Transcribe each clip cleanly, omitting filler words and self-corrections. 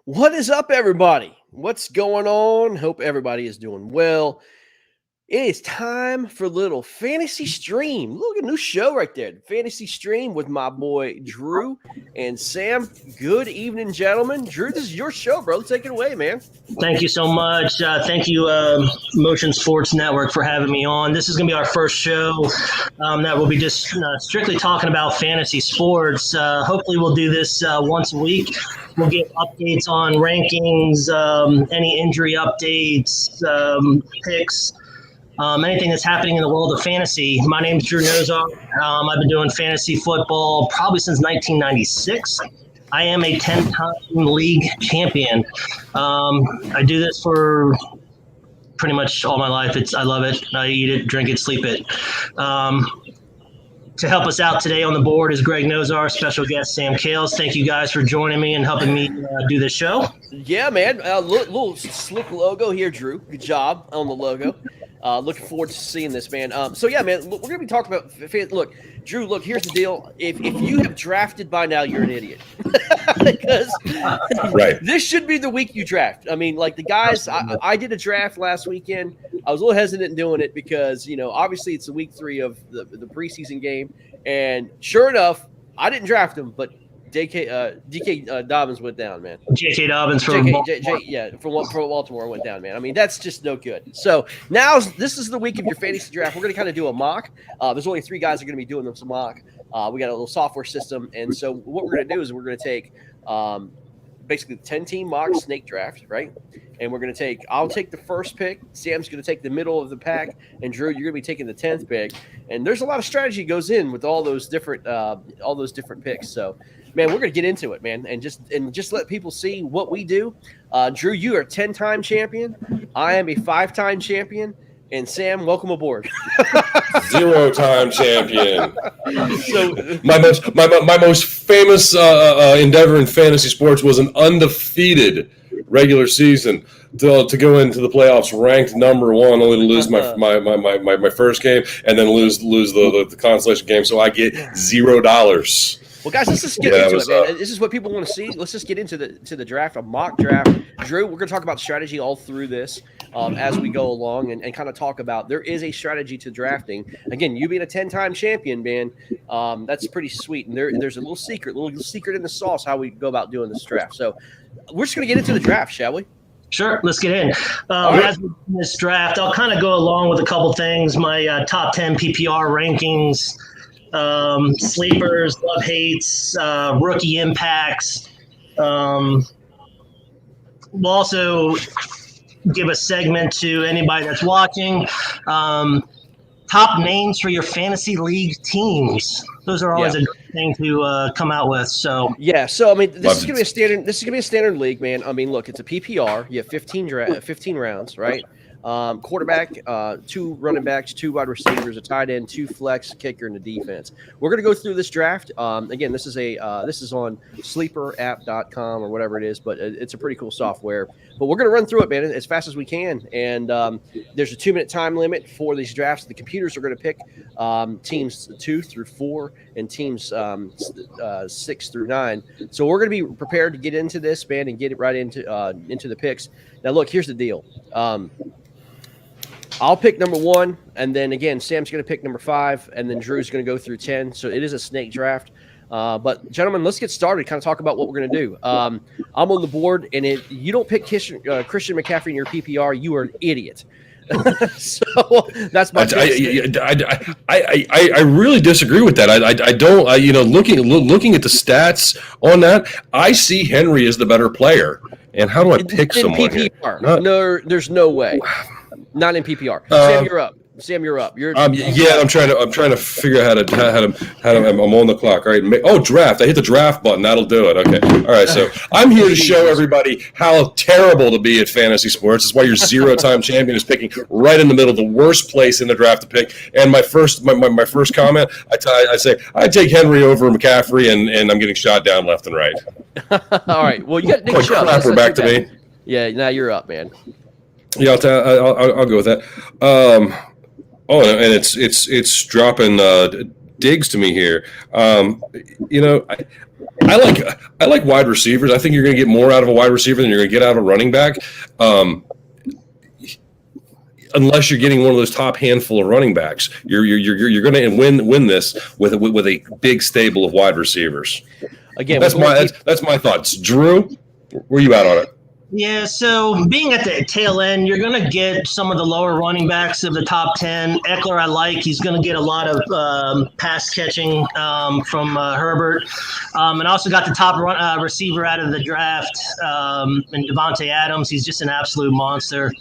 What is up, everybody? What's going on? Hope everybody is doing well. It is time for a little fantasy stream. Look, a new show right there. Fantasy stream with my boy Drew and Sam. Good evening, gentlemen. Drew, this is your show, bro. Take it away, man. Thank you so much. Thank you, Motion Sports Network, for having me on. This is going to be our first show that we'll be just strictly talking about fantasy sports. Hopefully, we'll do this once a week. We'll give updates on rankings, any injury updates, picks. Anything that's happening in the world of fantasy. My name is Drew Nosar. I've been doing fantasy football probably since 1996. I am a 10-time league champion. I do this for pretty much all my life. I love it. I eat it, drink it, sleep it. To help us out today on the board is Greg Nosar, special guest Sam Kales. Thank you guys for joining me and helping me do this show. Yeah, man. Little slick logo here, Drew. Good job on the logo. Looking forward to seeing this, man. So, yeah, man, we're going to be talking about – look, Drew, look, here's the deal. If you have drafted by now, you're an idiot. Because this should be the week you draft. I mean, like the guys I did a draft last weekend. I was a little hesitant in doing it because, you know, obviously it's the week 3 of the preseason game. And sure enough, I didn't draft him, but DK Dobbins went down, man. J.K. Dobbins from Baltimore went down, man. I mean, that's just no good. So now this is the week of your fantasy draft. We're going to kind of do a mock. There's only 3 guys that are going to be doing this mock. We got a little software system. And so what we're going to do is we're going to take basically the 10-team mock snake draft, right? And we're going to I'll take the first pick. Sam's going to take the middle of the pack. And Drew, you're going to be taking the 10th pick. And there's a lot of strategy goes in with all those different picks. So, man, we're going to get into it, man, and just let people see what we do. Drew, you are a 10-time champion. I am a 5-time champion. And Sam, welcome aboard. 0-time champion. So my most famous endeavor in fantasy sports was an undefeated regular season to go into the playoffs ranked number 1, only to lose my first game and then lose the consolation game. So I get $0. Well, guys, let's just get into it, man. This is what people want to see. Let's just get into the draft, a mock draft. Drew, we're going to talk about strategy all through this as we go along and kind of talk about there is a strategy to drafting. Again, you being a 10-time champion, man, that's pretty sweet. And there's a little secret in the sauce how we go about doing this draft. So we're just going to get into the draft, shall we? Sure, let's get in. As we do this draft, I'll kind of go along with a couple things. My top 10 PPR rankings. Sleepers, love hates, rookie impacts. We'll also give a segment to anybody that's watching. Top names for your fantasy league teams. Those are always a good thing to come out with. So I mean, this is gonna be a standard league, man. I mean, look, it's a PPR. You have 15 rounds, right? Quarterback, 2 running backs, 2 wide receivers, a tight end, 2 flex, kicker, and a defense. We're going to go through this draft. Again, this is on sleeperapp.com or whatever it is, but it's a pretty cool software. But we're going to run through it, man, as fast as we can. And there's a 2-minute time limit for these drafts. The computers are going to pick teams 2 through 4 and teams 6 through 9. So we're going to be prepared to get into this, man, and get it right into the picks. Now, look, here's the deal. I'll pick number 1, and then again, Sam's going to pick number 5, and then Drew's going to go through 10. So it is a snake draft. But gentlemen, let's get started. Kind of talk about what we're going to do. I'm on the board, and if you don't pick Christian McCaffrey in your PPR, you are an idiot. So that's my. I really disagree with that. I don't. Looking at the stats on that, I see Henry as the better player. And how do I pick someone in PPR? No, there's no way. Not in PPR. Sam, you're up. I'm trying to figure out how to. I'm on the clock. All right. Draft. I hit the draft button. That'll do it. Okay. All right. So I'm here to show everybody how terrible to be at fantasy sports. That's why your 0-time champion is picking right in the middle, the worst place in the draft to pick. And my first comment, I say I take Henry over McCaffrey, and I'm getting shot down left and right. All right. Well, you got Nick Chubb. We're back to me. Yeah. Now you're up, man. Yeah, I'll go with that. And it's dropping Diggs to me here. You know, I like wide receivers. I think you're going to get more out of a wide receiver than you're going to get out of a running back. Unless you're getting one of those top handful of running backs, you're going to win this with a big stable of wide receivers. Again, that's my thoughts. Drew, where you at on it? Yeah, so being at the tail end, you're going to get some of the lower running backs of the top 10. Eckler, I like. He's going to get a lot of pass catching from Herbert. And also got the top receiver out of the draft, and Devontae Adams. He's just an absolute monster.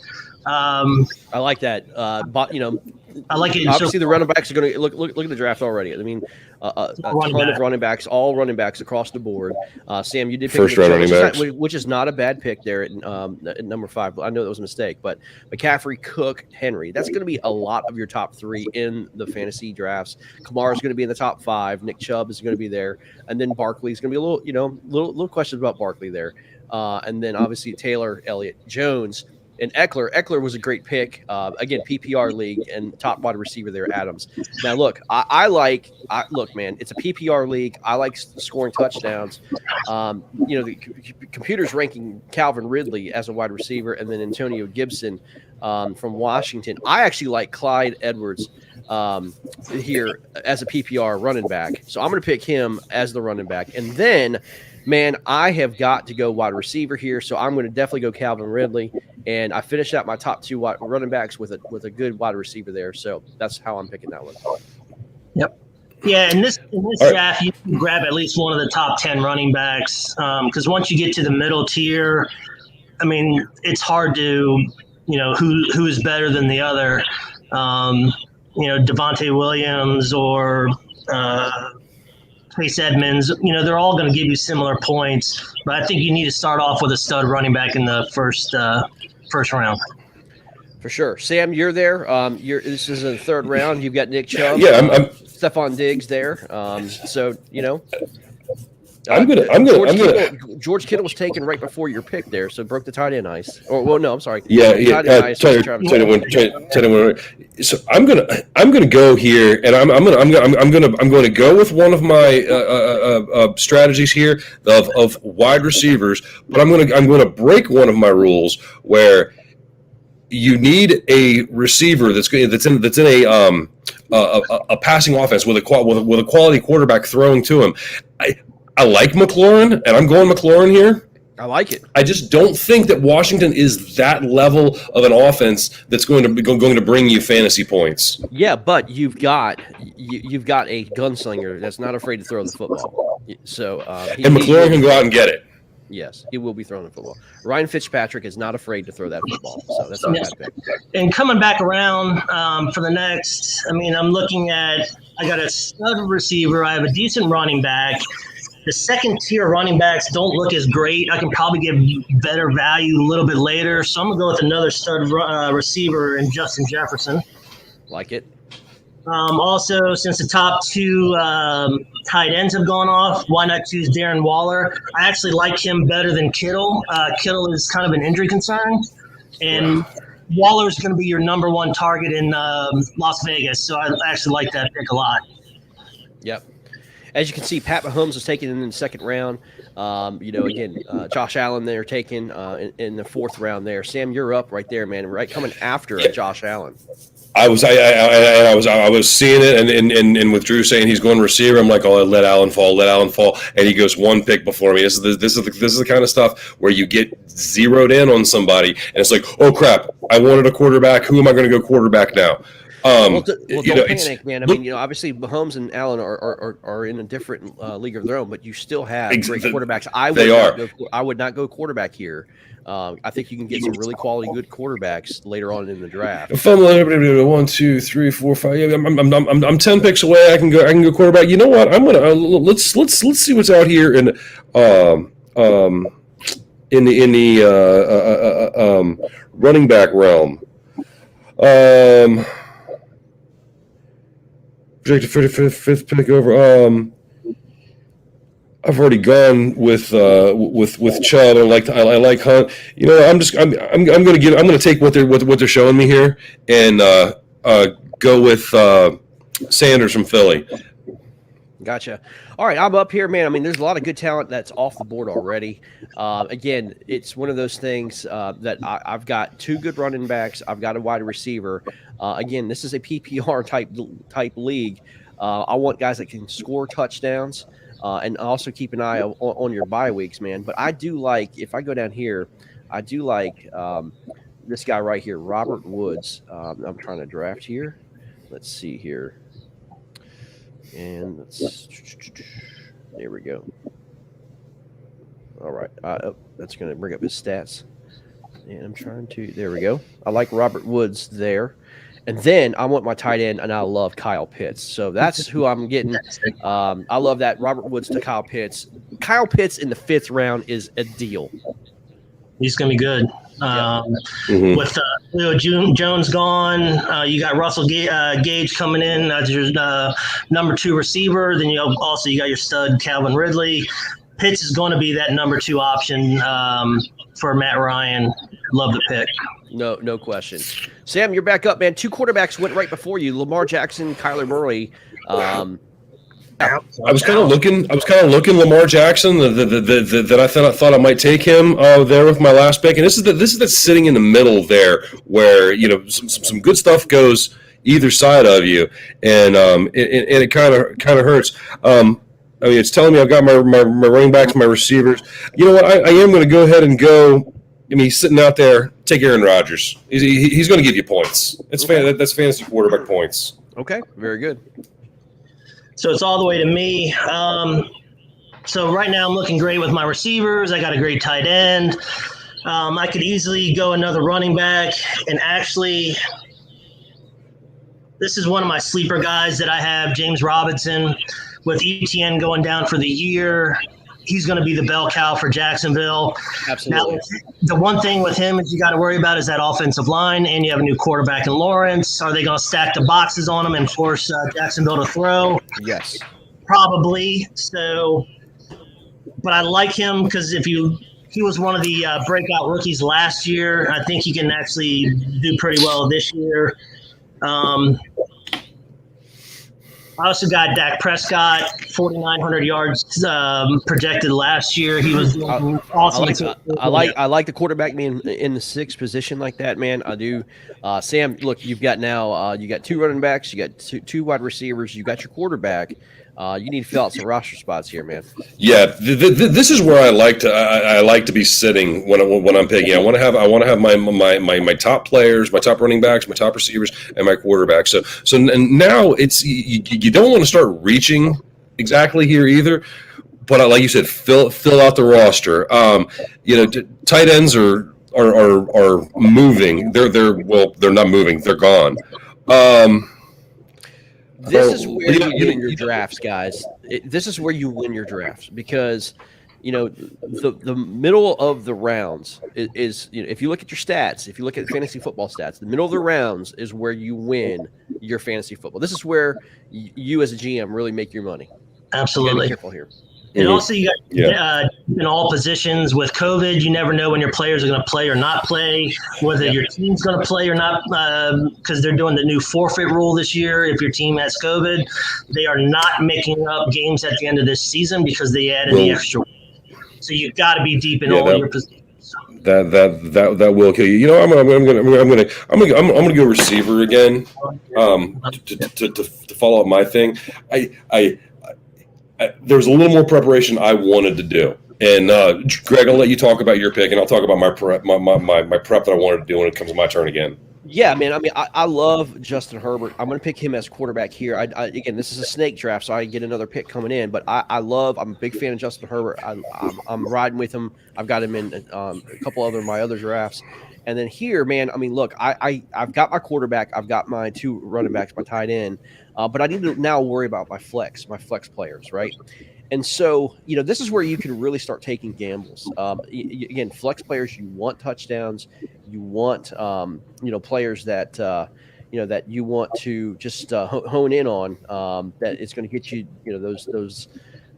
I like that. But, you know, I like it. Obviously, the running backs are going to look at the draft already. I mean, a ton of running backs, all running backs across the board. Sam, you did pick first round running backs, which is not a bad pick there at number 5. I know that was a mistake, but McCaffrey, Cook, Henry. That's going to be a lot of your top 3 in the fantasy drafts. Kamara is going to be in the top 5. Nick Chubb is going to be there, and then Barkley is going to be a little questions about Barkley there, and then obviously Taylor, Elliott, Jones. And Eckler was a great pick. Again, PPR league and top wide receiver there, Adams. Now, look, look, man, it's a PPR league. I like scoring touchdowns. You know, the computer's ranking Calvin Ridley as a wide receiver, and then Antonio Gibson from Washington. I actually like Clyde Edwards here as a PPR running back. So I'm going to pick him as the running back. And then, man, I have got to go wide receiver here, so I'm going to definitely go Calvin Ridley, and I finished out my top 2 running backs with a good wide receiver there. So that's how I'm picking that one. Yep. Yeah, in this draft, you can grab at least one of the top 10 running backs because once you get to the middle tier, I mean, it's hard to, you know, who is better than the other. You know, Devontae Williams or Chase Edmonds, you know, they're all going to give you similar points, but I think you need to start off with a stud running back in the first round. For sure. Sam, you're there. This is the 3rd round. You've got Nick Chubb. Yeah, I'm Stephon Diggs there. So, you know. George Kittle was taken right before your pick there, so broke the tight end ice. Or well, no, I'm sorry. Yeah. So I'm gonna go here, and I'm going to go with one of my strategies here of wide receivers, but I'm going to break one of my rules where you need a receiver that's in a passing offense with a quality quarterback throwing to him. I like McLaurin, and I'm going McLaurin here. I like it. I just don't think that Washington is that level of an offense that's going to bring you fantasy points. Yeah, but you've got a gunslinger that's not afraid to throw the football. So and McLaurin can go out and get it. Yes, he will be throwing the football. Ryan Fitzpatrick is not afraid to throw that football. So that's not a bad pick. And coming back around for the next, I mean, I'm looking at, I got a stud receiver. I have a decent running back. The second tier running backs don't look as great. I can probably get better value a little bit later. So I'm going to go with another stud receiver in Justin Jefferson. Like it. Also, since the top 2 tight ends have gone off, why not choose Darren Waller? I actually like him better than Kittle. Kittle is kind of an injury concern. And Waller is going to be your number 1 target in Las Vegas. So I actually like that pick a lot. Yep. As you can see, Pat Mahomes was taken in the 2nd round. You know, again, Josh Allen there taken in the 4th round there. Sam, you're up right there, man. Right, coming after Josh Allen. I was seeing it, and with Drew saying he's going receiver, I'm like, oh, let Allen fall, and he goes 1 pick before me. This is the kind of stuff where you get zeroed in on somebody, and it's like, oh crap, I wanted a quarterback. Who am I going to go quarterback now? Don't panic, man. I mean, you know, obviously Mahomes and Allen are in a different league of their own, but you still have great quarterbers. I would not go quarterback here. I think you can get some really quality, good quarterbacks later on in the draft. If I'm 1, 2, 3, 4, 5, yeah, I'm 10 picks away. I can go quarterback. You know what? I'm gonna let's see what's out here in the running back realm. Projected 55th pick over. I've already gone with Chubb. I like Hunt. You know, I'm going to take what they're showing me here and go with Sanders from Philly. Gotcha. All right, I'm up here, man. I mean, there's a lot of good talent that's off the board already. Again, it's one of those things that I've got two good running backs. I've got a wide receiver. Again, this is a PPR type league. I want guys that can score touchdowns and also keep an eye on your bye weeks, man. But I do like if I go down here, I do like this guy right here, Robert Woods. I'm trying to draft here. Let's see here. And there we go. All right. That's going to bring up his stats. And I'm trying to. There we go. I like Robert Woods there. And then I want my tight end, and I love Kyle Pitts. So that's who I'm getting. I love that Robert Woods to Kyle Pitts. Kyle Pitts in the 5th round is a deal. He's going to be good. With Leo Jones gone, you got Russell Gage coming in as your number 2 receiver. Then you got your stud Calvin Ridley. Pitts is going to be that number 2 option for Matt Ryan. Love the pick. No question. Sam, you're back up, man. 2 quarterbacks went right before you: Lamar Jackson, Kyler Murray. I was kind of looking Lamar Jackson. That I thought I might take him there with my last pick, and this is that sitting in the middle there, where some good stuff goes either side of you, and it kind of hurts. I mean, it's telling me I've got my running backs, my receivers. You know what? I am going to go ahead and go. I mean, he's sitting out there. Take Aaron Rodgers. He's going to give you points. That's fantasy quarterback points. Okay, very good. So it's all the way to me. So right now I'm looking great with my receivers. I got a great tight end. I could easily go another running back. And actually, this is one of my sleeper guys that I have, James Robinson. With ETN going down for the year, he's going to be the bell cow for Jacksonville. Absolutely. Now, the one thing with him is you got to worry about is that offensive line, and you have a new quarterback in Lawrence. Are they going to stack the boxes on him and force Jacksonville to throw? Yes. Probably. So, but I like him because he was one of the breakout rookies last year. I think he can actually do pretty well this year. I also got Dak Prescott, 4,900 yards projected last year. He was awesome. I like the quarterback being in the 6th position like that, man. I do. Sam, look, you've got now you got 2 running backs, you got two wide receivers, you got your quarterback. You need to fill out some roster spots here, man. Yeah, this is where I like to be sitting when I'm picking. I want to have my top players, my top running backs, my top receivers, and my quarterback. So now it's you don't want to start reaching exactly here either. But like you said, fill out the roster. Tight ends are moving. They're not moving. They're gone. This is where you win your drafts, guys. This is where you win your drafts because, the middle of the rounds is if you look at your stats, if you look at fantasy football stats, the middle of the rounds is where you win your fantasy football. This is where you as a GM really make your money. Absolutely. Be careful here. And also, you got in all positions with COVID, you never know when your players are going to play or not play, whether your team's going to play or not, because they're doing the new forfeit rule this year. If your team has COVID, they are not making up games at the end of this season because they added the extra. So you've got to be deep in all your positions. That will kill you. I'm gonna go receiver again. To follow up my thing, there was a little more preparation I wanted to do. And Greg, I'll let you talk about your pick, and I'll talk about my prep that I wanted to do when it comes to my turn again. Yeah, man. I mean, I love Justin Herbert. I'm going to pick him as quarterback here. Again, this is a snake draft, so I get another pick coming in. But I'm a big fan of Justin Herbert. I'm riding with him. I've got him in a couple of my other drafts. And then here, man, I mean, look, I've got my quarterback. I've got my 2 running backs, my tight end. But I need to now worry about my flex players, right? And so, this is where you can really start taking gambles. Again, flex players, you want touchdowns. You want, players that, that you want to just hone in on, that it's going to get you, those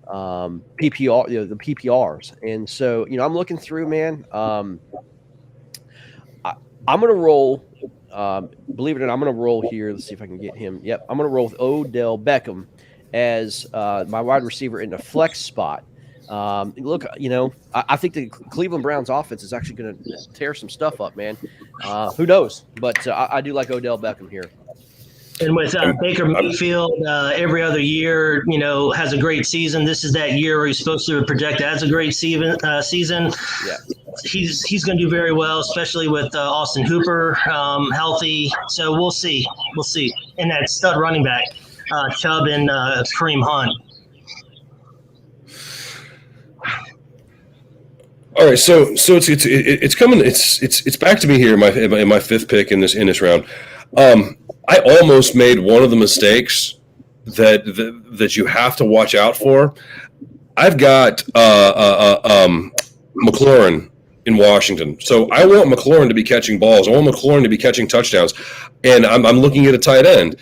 PPR, the PPRs. And so, I'm looking through, man. I'm going to roll. Believe it or not, I'm going to roll here. Let's see if I can get him. Yep, I'm going to roll with Odell Beckham as my wide receiver in the flex spot. Look, I think the Cleveland Browns offense is actually going to tear some stuff up, man. Who knows? But I do like Odell Beckham here. And with Baker Mayfield, every other year, has a great season. This is that year where he's supposed to project as a great season. Yeah. He's going to do very well, especially with Austin Hooper healthy. So we'll see. And that stud running back, Chubb and Kareem Hunt. All right, so it's coming. It's back to me here in my fifth pick in this round. I almost made one of the mistakes that you have to watch out for. I've got McLaurin in Washington, so I want McLaurin to be catching balls. I want McLaurin to be catching touchdowns, and I'm looking at a tight end.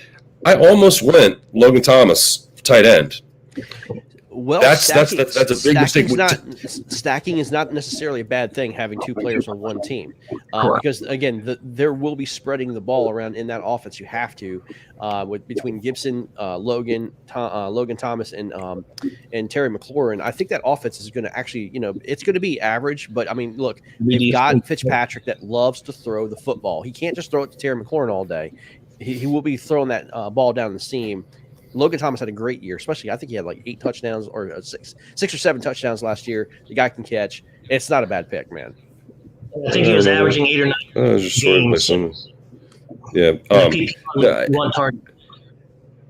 I almost went Logan Thomas tight end. Well, that's a big mistake. Stacking is not necessarily a bad thing, having two players on one team, because again, there will be spreading the ball around in that offense. You have to, between Gibson, Logan Thomas, and Terry McLaurin. I think that offense is going to actually, it's going to be average. But I mean, look, you've got Fitzpatrick that loves to throw the football. He can't just throw it to Terry McLaurin all day. He will be throwing that ball down the seam. Logan Thomas had a great year, especially I think he had like 8 touchdowns or six or 7 touchdowns last year. The guy can catch. It's not a bad pick, man. I think he was averaging 8 or 9 games. Yeah. One target.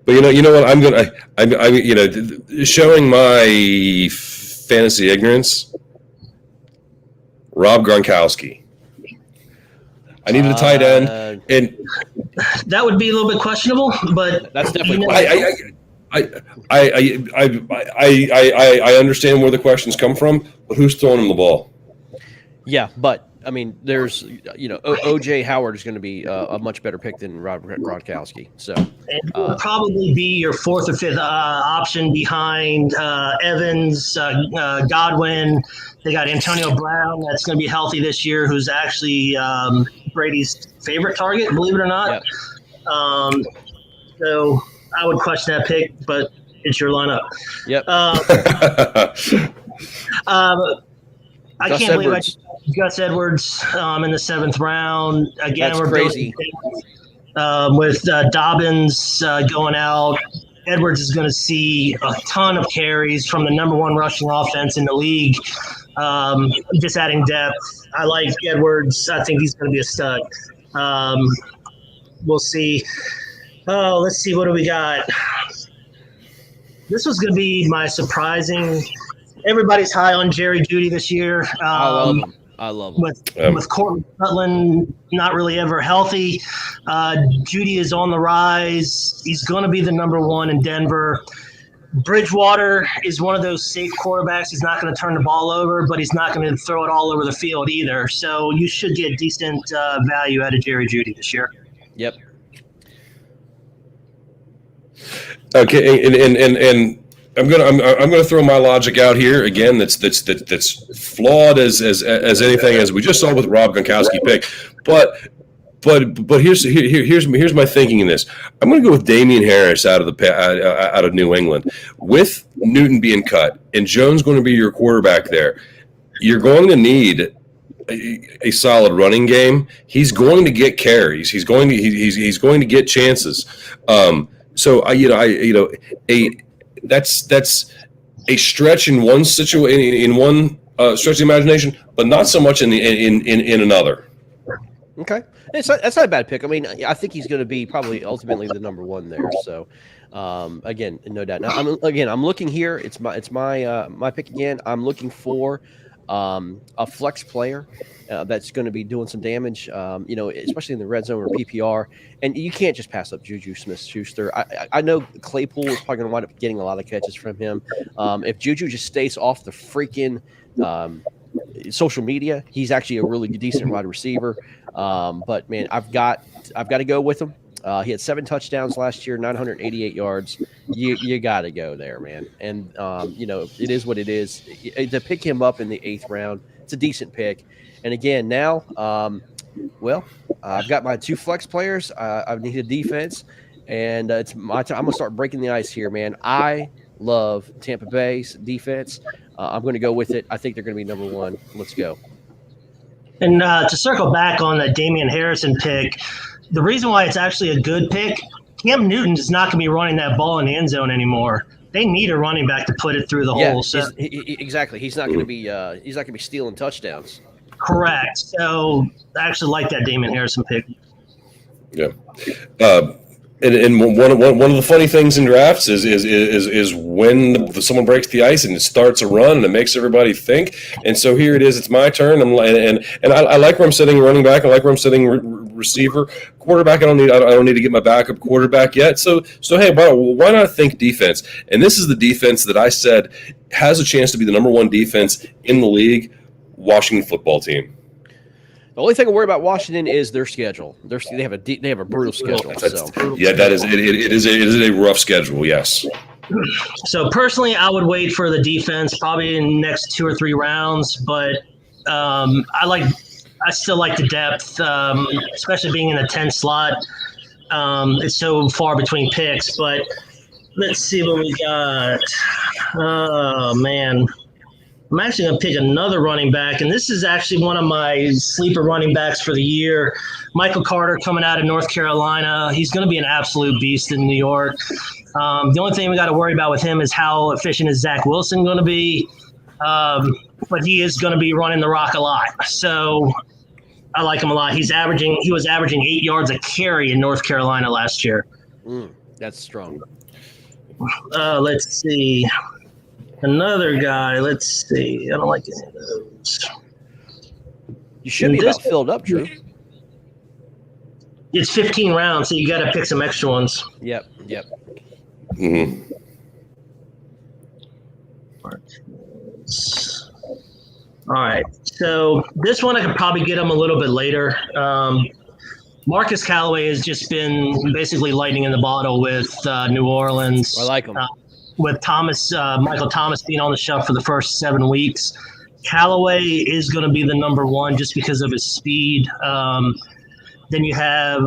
But you know what? I'm showing my fantasy ignorance. Rob Gronkowski. I needed a tight end, and that would be a little bit questionable. But that's definitely. I understand where the questions come from, but who's throwing him the ball? Yeah, but I mean, there's OJ Howard is going to be a much better pick than Rob Gronkowski. So it will probably be your 4th or 5th option behind Evans, Godwin. They got Antonio Brown that's going to be healthy this year, who's actually Brady's favorite target, believe it or not. Yep. So I would question that pick, but it's your lineup. Yep. I can't believe I Gus Edwards in the 7th round. Again, that's crazy. With Dobbins going out, Edwards is going to see a ton of carries from the number 1 rushing offense in the league. Just adding depth. I like Edwards. I think he's going to be a stud. We'll see. Oh, let's see. What do we got? This was going to be my surprising. Everybody's high on Jerry Jeudy this year. I love him. With Courtland Sutton not really ever healthy, Jeudy is on the rise. He's going to be the number 1 in Denver. Bridgewater is one of those safe quarterbacks. He's not going to turn the ball over, but he's not going to throw it all over the field either. So you should get decent value out of Jerry Jeudy this year. Yep. Okay, and I'm gonna throw my logic out here again. That's flawed as anything, as we just saw with Rob Gronkowski pick. But here's my thinking in this. I'm going to go with Damian Harris out of New England, with Newton being cut and Jones going to be your quarterback there. You're going to need a solid running game. He's going to get carries. He's going to get chances. That's a stretch in one stretch of the imagination, but not so much in another. Okay. That's not a bad pick. I mean, I think he's going to be probably ultimately the number 1 there. So, again, no doubt. Now, I'm looking here. It's my pick again. I'm looking for a flex player that's going to be doing some damage. Especially in the red zone or PPR. And you can't just pass up Juju Smith-Schuster. I know Claypool is probably going to wind up getting a lot of catches from him. If Juju just stays off the freaking social media, he's actually a really decent wide receiver. But man, I've got to go with him. He had 7 touchdowns last year, 988 yards. You got to go there, man. And it is what it is. To pick him up in the 8th round, it's a decent pick. And again, now, I've got my 2 flex players. I need a defense, and it's my time. I'm gonna start breaking the ice here, man. I love Tampa Bay's defense. I'm going to go with it. I think they're going to be number one. Let's go. And to circle back on the Damian Harrison pick, the reason why it's actually a good pick, Cam Newton is not going to be running that ball in the end zone anymore. They need a running back to put it through the hole. So exactly. He's not going to be. He's not going to be stealing touchdowns. Correct. So I actually like that Damian Harrison pick. Yeah. And one of the funny things in drafts is when someone breaks the ice and it starts a run and it makes everybody think. And so here it is. It's my turn. I like where I'm sitting running back. I like where I'm sitting receiver, quarterback. I don't need to get my backup quarterback yet. So hey, why not think defense? And this is the defense that I said has a chance to be the number one defense in the league. Washington football team. The only thing I worry about Washington is their schedule. They have a brutal schedule. Yeah, that is it is a rough schedule. Yes. So personally, I would wait for the defense probably in the next 2 or 3 rounds, but I still like the depth, especially being in the 10 slot. It's so far between picks, but let's see what we got. Oh man. I'm actually going to pick another running back, and this is actually one of my sleeper running backs for the year. Michael Carter coming out of North Carolina. He's going to be an absolute beast in New York. The only thing we got to worry about with him is how efficient is Zach Wilson going to be, but he is going to be running the rock a lot. So I like him a lot. He was averaging 8 yards a carry in North Carolina last year. That's strong. Let's see. Another guy, let's see. I don't like any of those. You should be about filled up, Drew. It's 15 rounds, so you got to pick some extra ones. Yep. Mm-hmm. All right. So this one I could probably get him a little bit later. Marcus Callaway has just been basically lightning in the bottle with New Orleans. I like him. With Michael Thomas being on the shelf for the first 7 weeks. Callaway is going to be the number one just because of his speed. Then you have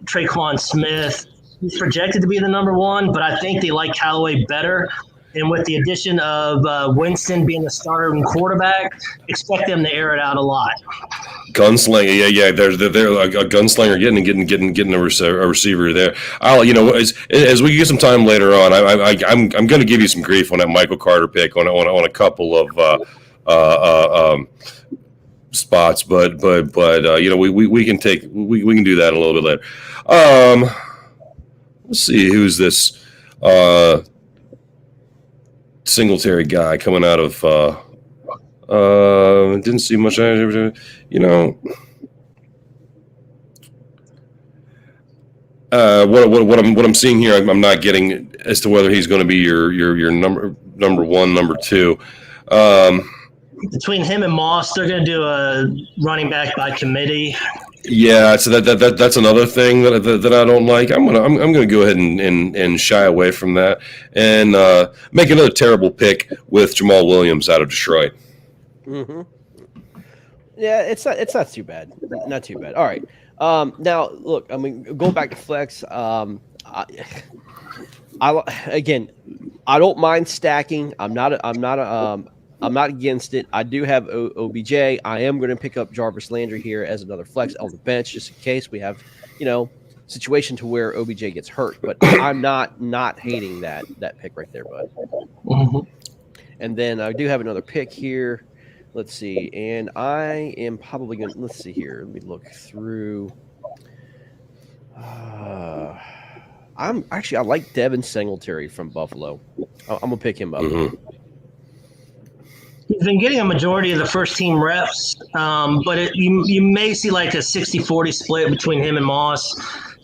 Traquan Smith. He's projected to be the number one, but I think they like Callaway better. And with the addition of Winston being the starting quarterback, expect them to air it out a lot. Gunslinger, yeah. They're a gunslinger getting a receiver there. As we get some time later on, I'm going to give you some grief on that Michael Carter pick on a couple of spots, but we can do that a little bit later. Let's see who's this Singletary guy coming out of. Didn't see much. What I'm seeing here, I'm not getting as to whether he's going to be your number one, number two. Between him and Moss, they're going to do a running back by committee. Yeah, so that's another thing that I don't like. I'm gonna go ahead and shy away from that and make another terrible pick with Jamal Williams out of Detroit. Mm-hmm. Yeah, it's not too bad. Not too bad. All right. Now look, I mean, going back to flex. I don't mind stacking. I'm not against it. I do have OBJ. I am going to pick up Jarvis Landry here as another flex on the bench, just in case we have, situation to where OBJ gets hurt. But I'm not hating that pick right there, bud. Mm-hmm. And then I do have another pick here. Let's see. And I am probably going to, let's see here. Let me look through. I like Devin Singletary from Buffalo. I'm going to pick him up. Mm-hmm. He's been getting a majority of the first team reps, but you may see like a 60-40 split between him and Moss.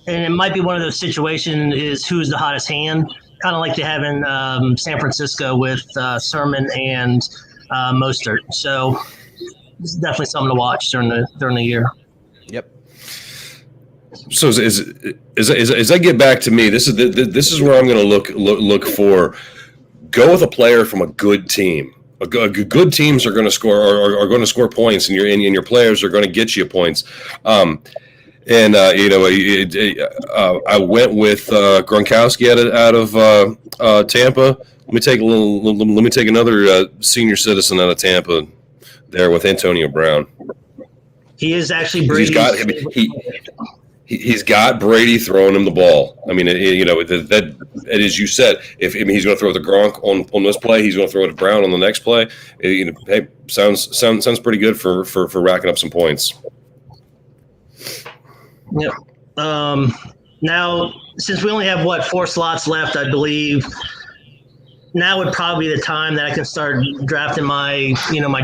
And it might be one of those situations is who's the hottest hand, kind of like they have in San Francisco with Sermon and Mostert. So it's definitely something to watch during the year. Yep. So as I get back to me, this is where I'm going to look for. Go with a player from a good team. Good teams are going to score are going to score points, and your players are going to get you points. And I went with Gronkowski out of Tampa. Let me take another senior citizen out of Tampa there with Antonio Brown. He is actually Brady's. He's got Brady throwing him the ball. I mean, that as you said, if he's going to throw the Gronk on this play, he's going to throw it to Brown on the next play. Hey, sounds pretty good for racking up some points. Yep. Now, since we only have 4 slots left, I believe, now would probably be the time that I can start drafting my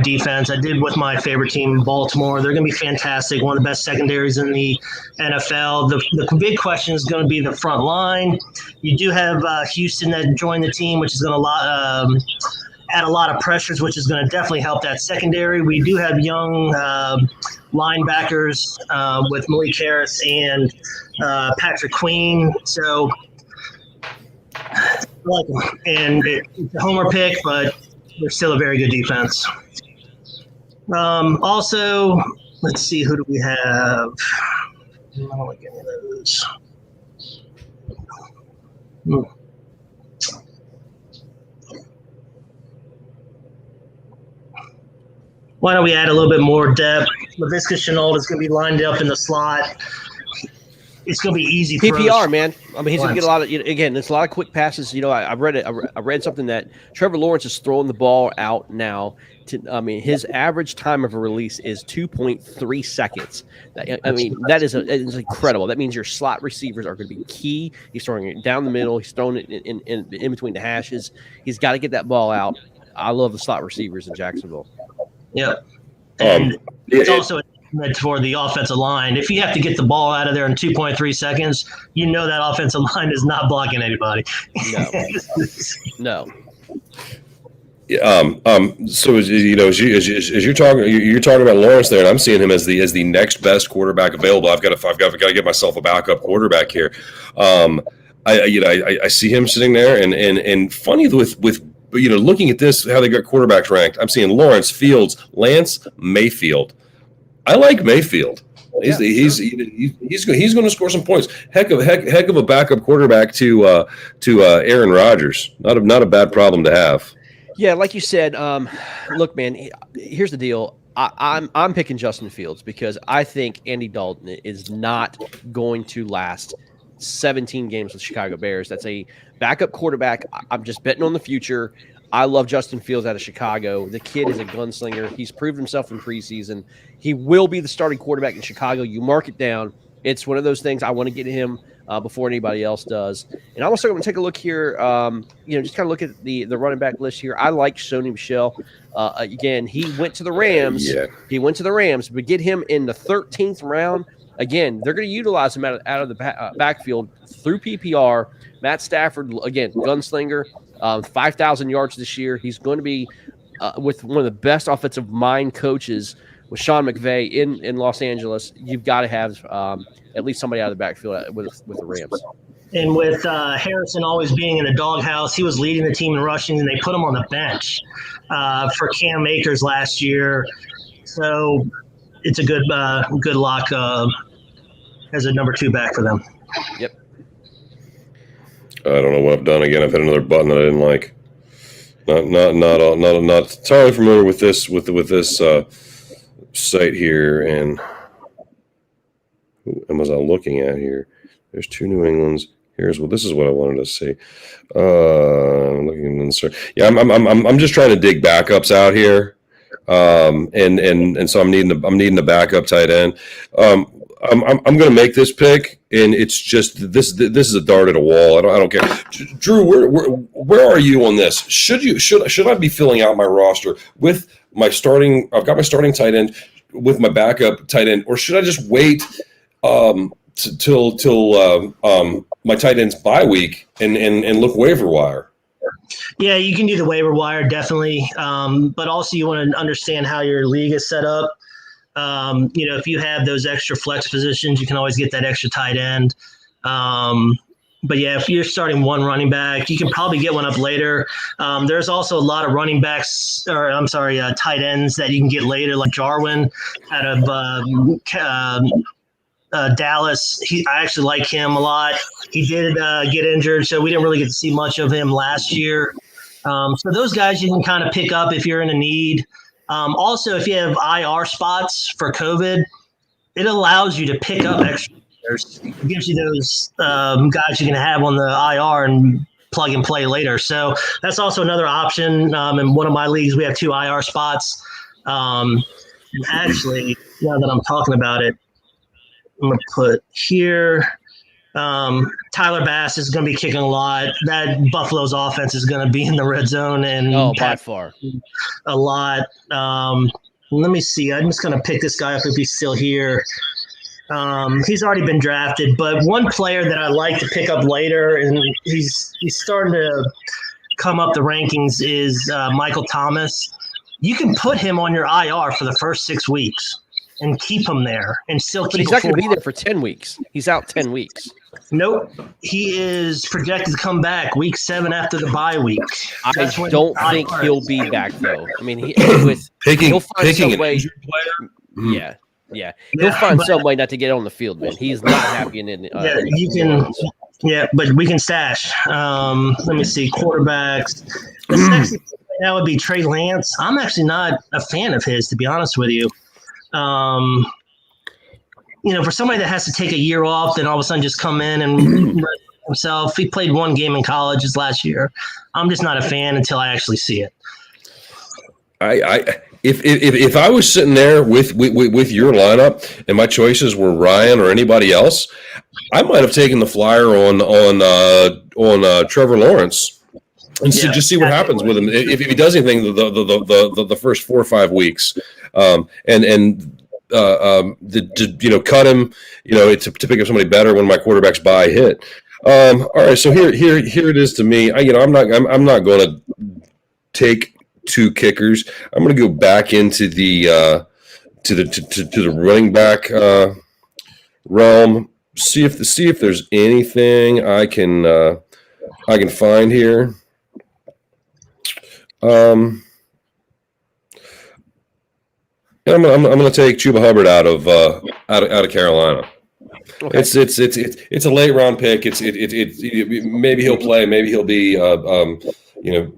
defense. I did with my favorite team, Baltimore. They're going to be fantastic. One of the best secondaries in the NFL. The big question is going to be the front line. You do have Houston that joined the team, which is going to add a lot of pressures, which is going to definitely help that secondary. We do have young linebackers with Malik Harris and Patrick Queen. So I like them. And it's a homer pick, but they're still a very good defense. Also, let's see, who do we have? I don't like any of those. Why don't we add a little bit more depth? Laviska Shenault is going to be lined up in the slot. It's going to be easy for PPR, us. man. I mean, he's going to get a lot of, again, there's a lot of quick passes. I read something that Trevor Lawrence is throwing the ball out now. His average time of a release is 2.3 seconds. That is incredible. That means your slot receivers are going to be key. He's throwing it down the middle. He's throwing it in between the hashes. He's got to get that ball out. I love the slot receivers in Jacksonville. Yep. And it's also for the offensive line. If you have to get the ball out of there in 2.3 seconds, that offensive line is not blocking anybody. No. So as you're talking about Lawrence there, and I'm seeing him as the next best quarterback available. I've got to get myself a backup quarterback here. I see him sitting there, and funny with looking at this, how they got quarterbacks ranked, I'm seeing Lawrence, Fields, Lance, Mayfield. I like Mayfield. He's going to score some points. Heck of a backup quarterback to Aaron Rodgers. Not a bad problem to have. Yeah, like you said. Look, man. Here's the deal. I'm picking Justin Fields because I think Andy Dalton is not going to last 17 games with Chicago Bears. That's a backup quarterback. I'm just betting on the future. I love Justin Fields out of Chicago. The kid is a gunslinger. He's proved himself in preseason. He will be the starting quarterback in Chicago. You mark it down. It's one of those things. I want to get him before anybody else does. And I'm also going to take a look here. Just kind of look at the running back list here. I like Sony Michel. Again, he went to the Rams. Yeah. He went to the Rams, but get him in the 13th round. Again, they're going to utilize him out of the backfield through PPR. Matt Stafford, again, gunslinger, 5,000 yards this year. He's going to be with one of the best offensive mind coaches with Sean McVay in Los Angeles. You've got to have at least somebody out of the backfield with the Rams. And with Harrison always being in the doghouse, he was leading the team in rushing, and they put him on the bench for Cam Akers last year. So it's a good lock as a number 2 back for them. Yep. I don't know what I've done again. I've hit another button that I didn't like. Not entirely familiar with this site here. And who was I looking at here? There's 2 New Englands. This is what I wanted to see. I'm looking insert. Yeah, I'm just trying to dig backups out here. And so I'm needing a backup tight end. I'm going to make this pick, and it's just this is a dart at a wall. I don't care. Drew, where are you on this? Should I be filling out my roster with my starting? I've got my starting tight end with my backup tight end, or should I just wait till my tight end's bye week and look waiver wire? Yeah, you can do the waiver wire, definitely. But also you want to understand how your league is set up. If you have those extra flex positions, you can always get that extra tight end. But yeah, if you're starting one running back, you can probably get one up later. There's also a lot of tight ends that you can get later, like Jarwin out of Dallas. I actually like him a lot. He did get injured, so we didn't really get to see much of him last year. So those guys you can kind of pick up if you're in a need. Also, if you have IR spots for COVID, it allows you to pick up extra players. It gives you those guys you can have on the IR and plug and play later. So that's also another option. In one of my leagues, we have 2 IR spots. And actually, now that I'm talking about it, I'm going to put here. Tyler Bass is going to be kicking a lot. That Buffalo's offense is going to be in the red zone and by far a lot. Let me see. I'm just going to pick this guy up if he's still here. He's already been drafted, but one player that I like to pick up later, and he's starting to come up the rankings, is Michael Thomas. You can put him on your IR for the first 6 weeks and keep him there and still keep him. But he's not going to be there for 10 weeks. He's out 10 weeks. Nope. He is projected to come back week 7 after the bye week. I don't think he'll be back, though. I mean, he'll find some an way. injured player. Yeah. He'll find some way not to get on the field, man. He's not happy in but we can stash. Let me see. Quarterbacks. The next that would be Trey Lance. I'm actually not a fan of his, to be honest with you. For somebody that has to take a year off, then all of a sudden just come in and himself. He played 1 game in college his last year. I'm just not a fan until I actually see it. If I was sitting there with your lineup and my choices were Ryan or anybody else, I might have taken the flyer on Trevor Lawrence and just see what happens with him if he does anything the first 4 or 5 weeks, cut him, to pick up somebody better when my quarterback's bye hit. All right, so here it is to me. I'm not going to take 2 kickers. I'm going to go back into the to the running back realm. See if there's anything I can find here. I'm going to take Chuba Hubbard out of Carolina. Okay. It's a late round pick. Maybe he'll play. Maybe he'll be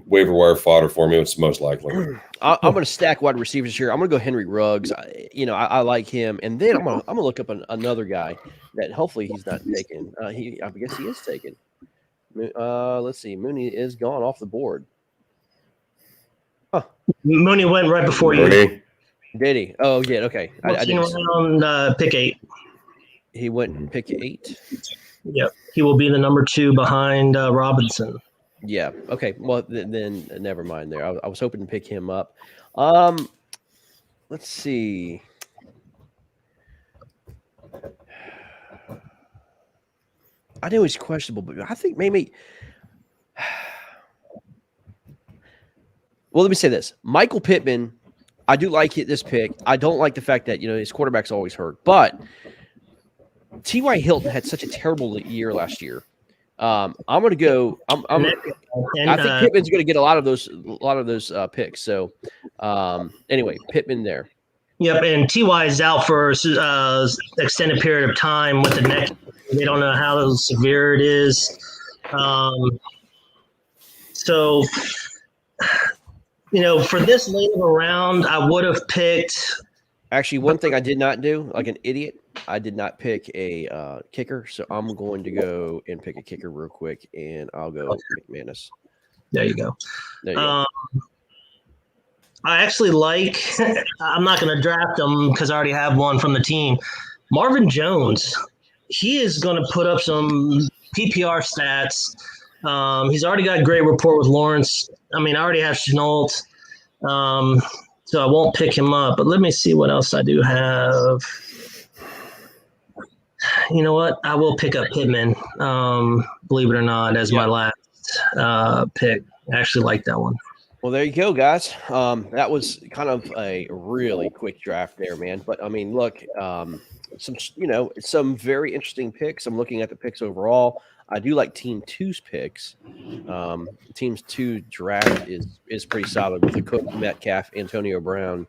waiver wire fodder for me. It's most likely. I'm going to stack wide receivers here. I'm going to go Henry Ruggs. I like him, and then I'm going to look up another guy that hopefully he's not taken. I guess he is taken. Let's see. Mooney is gone off the board. Huh. Mooney went right before you. Did he? Oh, yeah. Okay. I didn't on pick 8. He went pick 8. Yep. He will be the number 2 behind Robinson. Yeah. Okay. Well, then never mind there. I was hoping to pick him up. Let's see. I know he's questionable, but I think maybe. Well, let me say this. Michael Pittman, I do like this pick. I don't like the fact that, his quarterback's always hurt. But T.Y. Hilton had such a terrible year last year. I'm going to go. I think Pittman's going to get a lot of those picks. So, anyway, Pittman there. Yep, and T.Y. is out for extended period of time with the neck. They don't know how severe it is. So, for this late of a round, I would have picked. Actually, one thing I did not do, like an idiot, I did not pick a kicker. So I'm going to go and pick a kicker real quick, and I'll go McManus. There you go. There you go. I actually like – I'm not going to draft him because I already have one from the team. Marvin Jones, he is going to put up some PPR stats. He's already got a great rapport with Lawrence. I already have Chenault, so I won't pick him up. But let me see what else I do have. You know what? I will pick up Pittman, believe it or not, as my last pick. I actually like that one. Well, there you go, guys. That was kind of a really quick draft there, man. But look, some very interesting picks. I'm looking at the picks overall. I do like Team 2's picks. Team 2 draft is pretty solid with the Cook, Metcalf, Antonio Brown.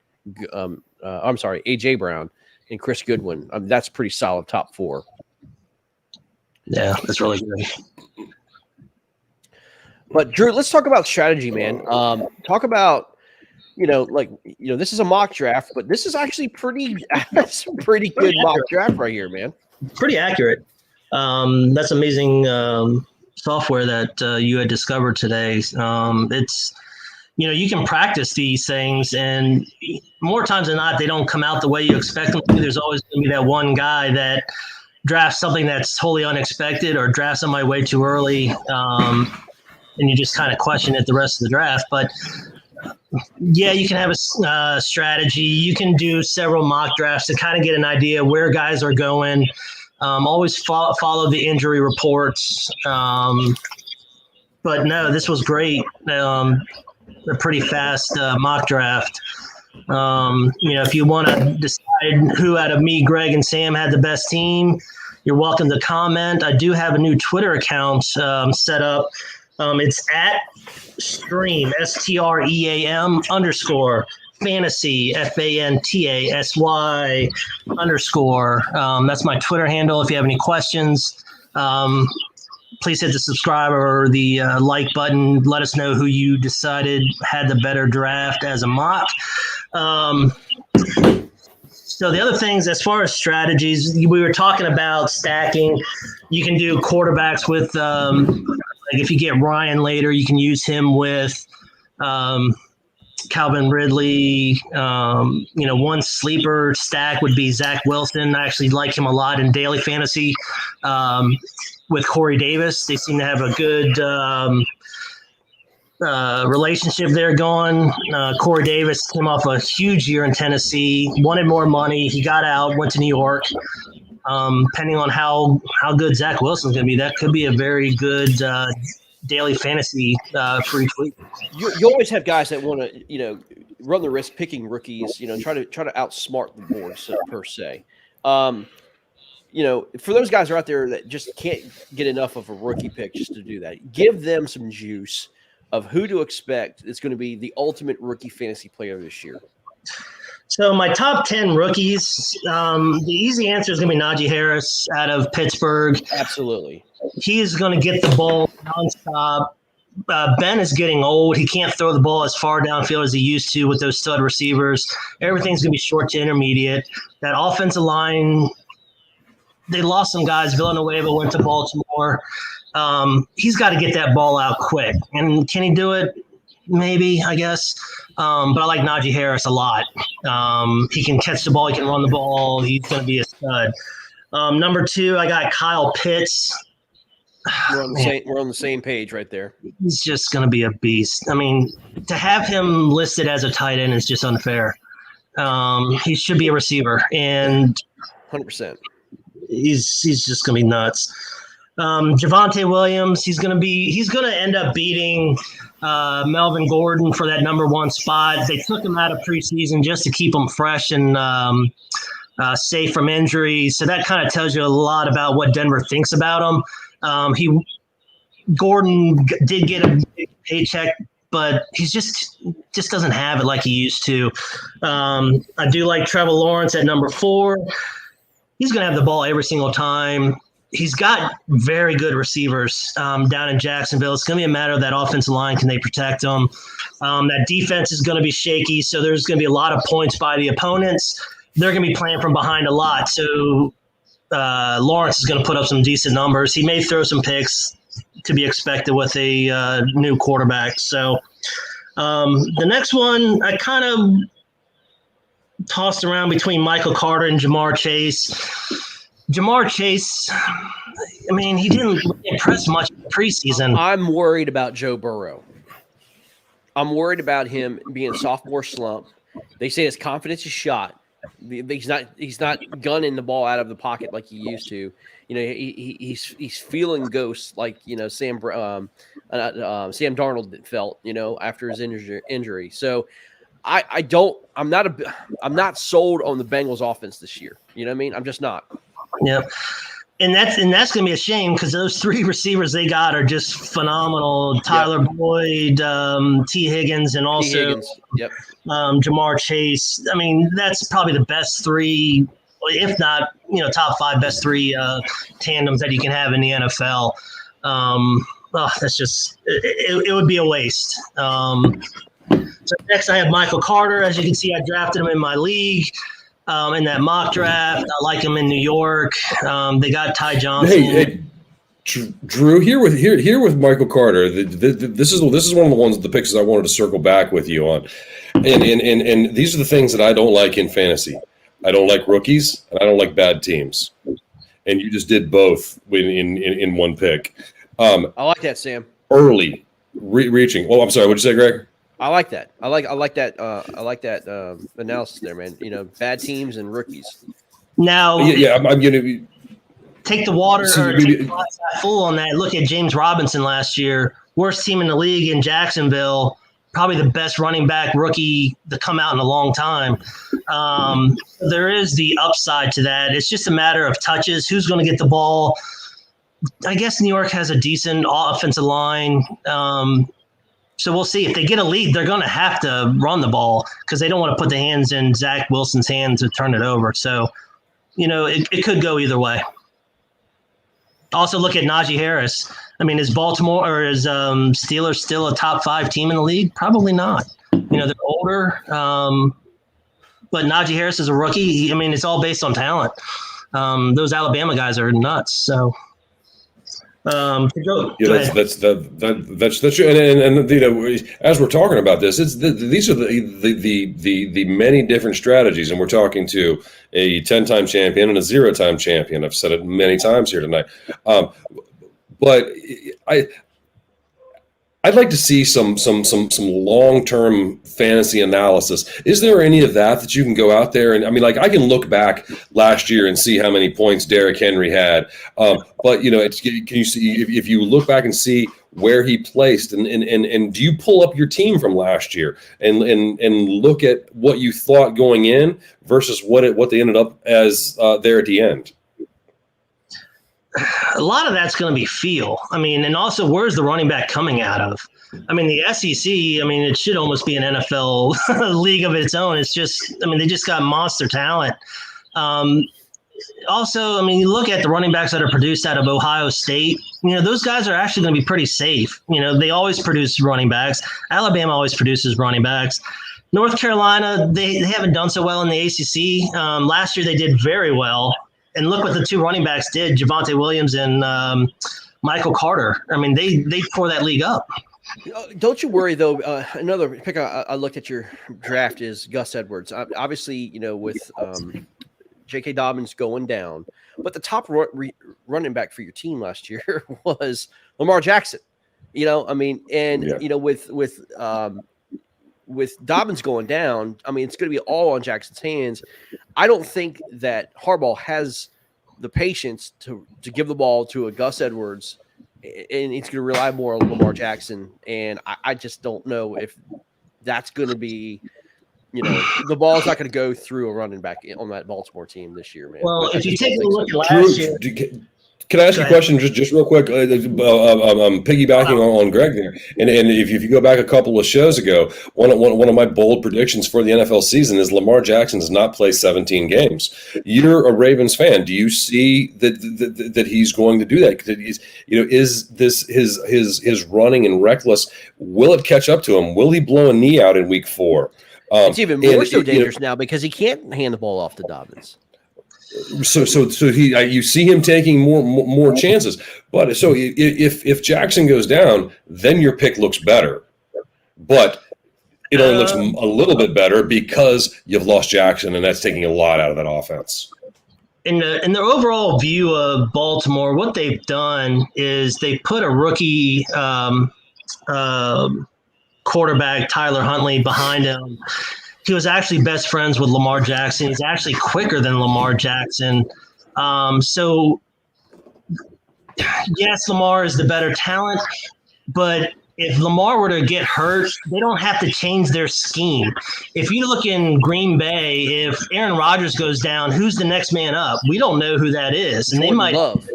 AJ Brown, and Chris Goodwin. That's pretty solid top 4. Yeah, that's really good. But Drew, let's talk about strategy, man. Talk about, this is a mock draft, but this is actually that's a pretty good mock draft right here, man. Pretty accurate. That's amazing software that you had discovered today. It's, you can practice these things, and more times than not, they don't come out the way you expect them to. There's always going to be that one guy that drafts something that's totally unexpected or drafts somebody way too early, and you just kind of question it the rest of the draft. But yeah, you can have a strategy. You can do several mock drafts to kind of get an idea where guys are going. Always follow the injury reports. But no, this was great. A pretty fast mock draft. If you want to decide who out of me, Greg, and Sam had the best team, you're welcome to comment. I do have a new Twitter account set up. It's at stream, STREAM _ fantasy, FANTASY _ that's my Twitter handle. If you have any questions, please hit the subscribe or the like button. Let us know who you decided had the better draft as a mock. So the other things, as far as strategies, we were talking about stacking. You can do quarterbacks with, like if you get Ryan later, you can use him with Calvin Ridley. One sleeper stack would be Zach Wilson. I actually like him a lot in daily fantasy. With Corey Davis, they seem to have a good relationship there going. Corey Davis came off a huge year in Tennessee, wanted more money. He got out, went to New York. Depending on how good Zach Wilson's going to be, that could be a very good daily fantasy for each week. You always have guys that want to, run the risk picking rookies, try to outsmart the board per se. For those guys who are out there that just can't get enough of a rookie pick just to do that, give them some juice of who to expect is going to be the ultimate rookie fantasy player this year. So my top 10 rookies, the easy answer is going to be Najee Harris out of Pittsburgh. Absolutely. He is going to get the ball nonstop. Ben is getting old. He can't throw the ball as far downfield as he used to with those stud receivers. Everything's going to be short to intermediate. That offensive line, they lost some guys. Villanueva went to Baltimore. He's got to get that ball out quick. And can he do it? Maybe, I guess. But I like Najee Harris a lot. He can catch the ball. He can run the ball. He's going to be a stud. Number 2, I got Kyle Pitts. We're on the same page right there. He's just going to be a beast. I mean, to have him listed as a tight end is just unfair. He should be a receiver, and 100%. He's just going to be nuts. Javonte Williams, he's going to end up beating Melvin Gordon for that number 1 spot. They took him out of preseason just to keep him fresh and safe from injury. So that kind of tells you a lot about what Denver thinks about him. Gordon did get a big paycheck, but he's just doesn't have it like he used to. I do like Trevor Lawrence at number 4. He's going to have the ball every single time. He's got very good receivers down in Jacksonville. It's going to be a matter of that offensive line. Can they protect them? That defense is going to be shaky, so there's going to be a lot of points by the opponents. They're going to be playing from behind a lot, so Lawrence is going to put up some decent numbers. He may throw some picks, to be expected with a new quarterback. So the next one, I kind of tossed around between Michael Carter and Jamar Chase. Jamar Chase, I mean, he didn't really impress much in the preseason. I'm worried about Joe Burrow. I'm worried about him being a sophomore slump. They say his confidence is shot. He's not gunning the ball out of the pocket like he used to. He's feeling ghosts like Sam Darnold felt after his injury. So I'm not sold on the Bengals offense this year. You know what I mean? I'm just not. Yeah. And that's going to be a shame because those 3 receivers they got are just phenomenal. Tyler Boyd, T. Higgins, and also Yep. Jamar Chase. I mean, that's probably the best 3 if not, top 5, best 3 tandems that you can have in the NFL. That's just it would be a waste. So next I have Michael Carter. As you can see, I drafted him in my league in that mock draft. I like him in New York. They got Ty Johnson. Hey, Drew, here with Michael Carter. This is one of the ones, the picks I wanted to circle back with you on, and these are the things that I don't like in fantasy. I don't like rookies, and I don't like bad teams. And you just did both in one pick. I like that, Sam. Early reaching. Oh, I'm sorry. What'd you say, Greg? I like that. I like that analysis there, man. Bad teams and rookies. Now, I'm going to take the water or take the glass half full on that. Look at James Robinson last year, worst team in the league in Jacksonville. Probably the best running back rookie to come out in a long time. There is the upside to that. It's just a matter of touches. Who's going to get the ball? I guess New York has a decent offensive line. So we'll see. If they get a lead, they're going to have to run the ball because they don't want to put the hands in Zach Wilson's hands to turn it over. So, it could go either way. Also, look at Najee Harris. I mean, is Baltimore or is Steelers still a top 5 team in the league? Probably not. They're older, but Najee Harris is a rookie. It's all based on talent. Those Alabama guys are nuts. So, that's true. And as we're talking about this, these are the many different strategies, and we're talking to a 10-time champion and a 0-time champion. I've said it many times here tonight. But I'd like to see some long-term fantasy analysis. Is there any of that you can go out there and I can look back last year and see how many points Derrick Henry had. But can you see if you look back and see where he placed and do you pull up your team from last year and look at what you thought going in versus what they ended up as there at the end? A lot of that's going to be feel. And also where's the running back coming out of? The SEC, it should almost be an NFL league of its own. It's just, they just got monster talent. Also, you look at the running backs that are produced out of Ohio State, those guys are actually going to be pretty safe. They always produce running backs. Alabama always produces running backs. North Carolina, they haven't done so well in the ACC. Last year they did very well. And look what the 2 running backs did, Javonte Williams and Michael Carter. They tore that league up. Don't you worry, though. Another pick I looked at your draft is Gus Edwards. Obviously, with J.K. Dobbins going down. But the top running back for your team last year was Lamar Jackson. With Dobbins going down, it's going to be all on Jackson's hands. I don't think that Harbaugh has the patience to give the ball to a Gus Edwards, and he's going to rely more on Lamar Jackson. And I just don't know if that's going to be, the ball's not going to go through a running back on that Baltimore team this year, man. Well, if you take a look at last year. Can I ask you a question just real quick? Piggybacking on Greg there, and if you go back a couple of shows ago, one of my bold predictions for the NFL season is Lamar Jackson does not play 17 games. You're a Ravens fan. Do you see that he's going to do that? Is this his running and reckless? Will it catch up to him? Will he blow a knee out in Week 4? It's even more so dangerous now because he can't hand the ball off to Dobbins. So you see him taking more chances, but so if Jackson goes down, then your pick looks better, but it only looks a little bit better because you've lost Jackson, and that's taking a lot out of that offense. In the overall view of Baltimore, what they've done is they put a rookie quarterback, Tyler Huntley, behind him. He was actually best friends with Lamar Jackson. He's actually quicker than Lamar Jackson. So, yes, Lamar is the better talent, but if Lamar were to get hurt, they don't have to change their scheme. If you look in Green Bay, if Aaron Rodgers goes down, who's the next man up? We don't know who that is. And Jordan Love.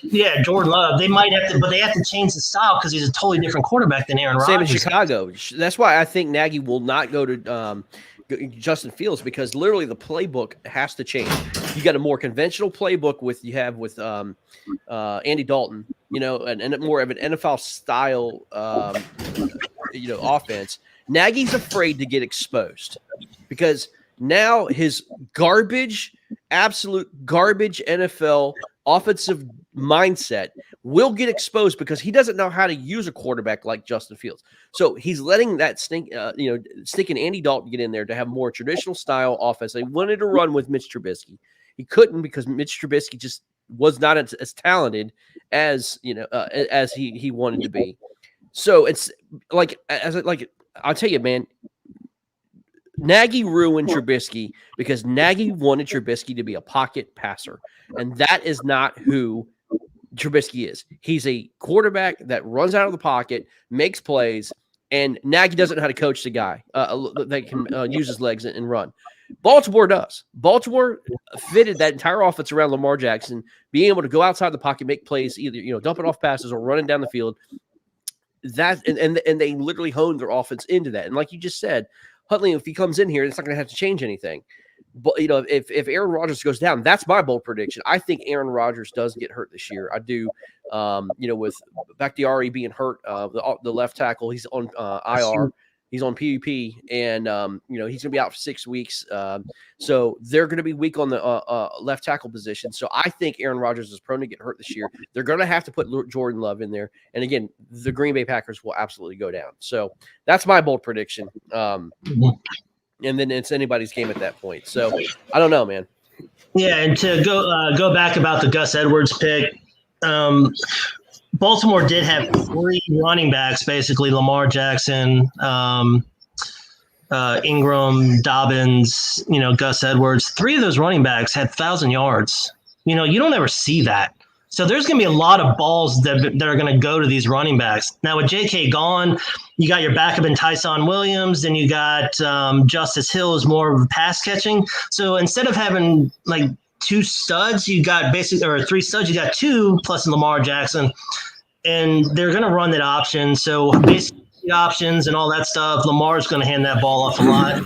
Yeah, Jordan Love. They might have to, but they have to change the style because he's a totally different quarterback than Aaron Rodgers. Same in Chicago. That's why I think Nagy will not go Justin Fields, because literally the playbook has to change. You got a more conventional playbook with Andy Dalton, and more of an NFL style, offense. Nagy's afraid to get exposed because now his absolute garbage NFL offensive mindset will get exposed because he doesn't know how to use a quarterback like Justin Fields. So he's letting that stinking Andy Dalton get in there to have more traditional style offense. They wanted to run with Mitch Trubisky. He couldn't because Mitch Trubisky just was not as talented as he wanted to be. So it's I'll tell you, man, Nagy ruined Trubisky because Nagy wanted Trubisky to be a pocket passer. And that is not who Trubisky is. He's a quarterback that runs out of the pocket, makes plays, and Nagy doesn't know how to coach the guy that can use his legs and run. Baltimore does. Baltimore fitted that entire offense around Lamar Jackson, being able to go outside the pocket, make plays, either dumping off passes or running down the field. That and they literally honed their offense into that. And like you just said, Huntley, if he comes in here, it's not going to have to change anything. But if Aaron Rodgers goes down, that's my bold prediction. I think Aaron Rodgers does get hurt this year. I do. With Bakhtiari being hurt, the left tackle, he's on IR. He's on PUP, and he's going to be out for 6 weeks. So they're going to be weak on the left tackle position. So I think Aaron Rodgers is prone to get hurt this year. They're going to have to put Jordan Love in there. And again, the Green Bay Packers will absolutely go down. So that's my bold prediction. And then it's anybody's game at that point. So I don't know, man. Yeah, and to go back about the Gus Edwards pick, Baltimore did have 3 running backs, basically Lamar Jackson, Ingram, Dobbins, Gus Edwards. 3 of those running backs had 1,000 yards. You don't ever see that. So there's going to be a lot of balls that are going to go to these running backs. Now with J.K. gone, you got your backup in Tyson Williams, then you got Justice Hill is more of pass catching. So instead of having like 2 studs, you got or 3 studs, you got 2 plus Lamar Jackson, and they're going to run that option. So basically options and all that stuff, Lamar's going to hand that ball off a lot.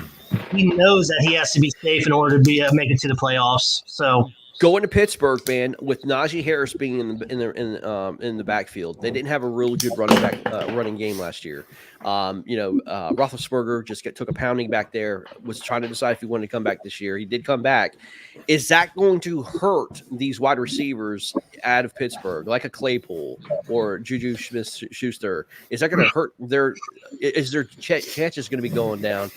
He knows that he has to be safe in order to make it to the playoffs. So going to Pittsburgh, man, with Najee Harris being in the backfield, they didn't have a really good running game last year. Roethlisberger just took a pounding back there. Was trying to decide if he wanted to come back this year. He did come back. Is that going to hurt these wide receivers out of Pittsburgh, like a Claypool or Juju Smith-Schuster? Is that going to hurt is their chances going to be going down?